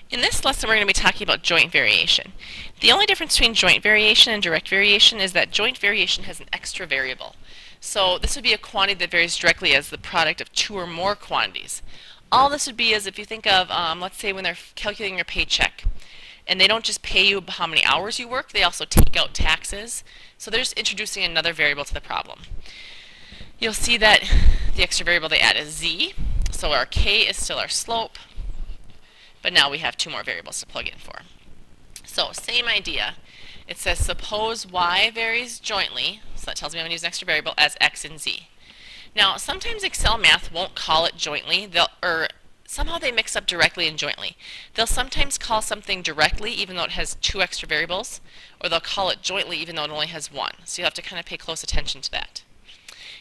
In this lesson, we're going to be talking about joint variation. The only difference between joint variation and direct variation is that joint variation has an extra variable. So this would be a quantity that varies directly as the product of two or more quantities. All this would be is if you think of, let's say when they're calculating your paycheck, and they don't just pay you how many hours you work, they also take out taxes. So they're just introducing another variable to the problem. You'll see that the extra variable they add is z, so our k is still our slope, but now we have two more variables to plug in for. So same idea. It says suppose y varies jointly, so that tells me I'm going to use an extra variable, as x and z. Now sometimes Excel math won't call it jointly, somehow they mix up directly and jointly. They'll sometimes call something directly even though it has two extra variables, or they'll call it jointly even though it only has one. So you'll have to kind of pay close attention to that.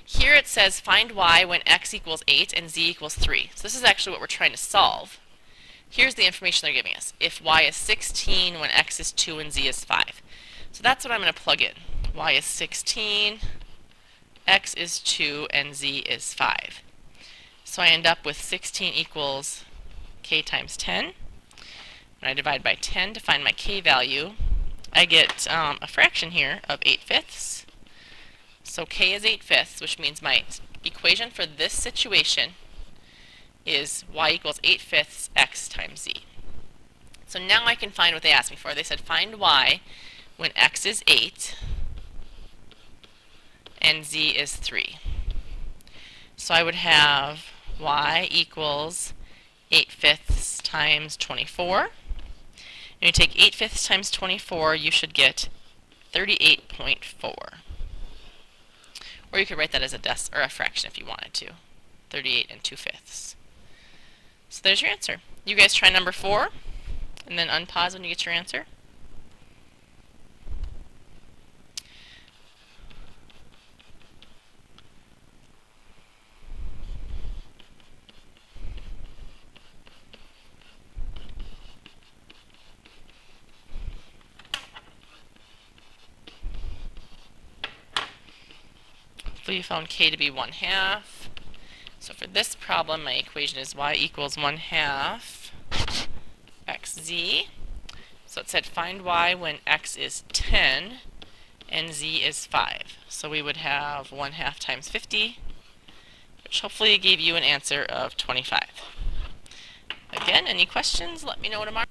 Here it says find y when x equals 8 and z equals 3. So this is actually what we're trying to solve. Here's the information they're giving us. If y is 16 when x is 2 and z is 5. So that's what I'm going to plug in. Y is 16, x is 2, and z is 5. So I end up with 16 equals k times 10. When I divide by 10 to find my k value, I get a fraction here of 8/5. So k is 8/5, which means my equation for this situation is y equals 8/5 x times z. So now I can find what they asked me for. They said find y when x is 8 and z is 3. So I would have y equals 8/5 times 24. And you take 8/5 times 24, you should get 38.4. Or you could write that as a fraction if you wanted to. 38 and 2/5. So there's your answer. You guys try number 4, and then unpause when you get your answer. Hopefully you found k to be 1/2. So for this problem, my equation is y equals 1/2 xz. So it said find y when x is 10 and z is 5. So we would have 1/2 times 50, which hopefully gave you an answer of 25. Again, any questions, let me know tomorrow.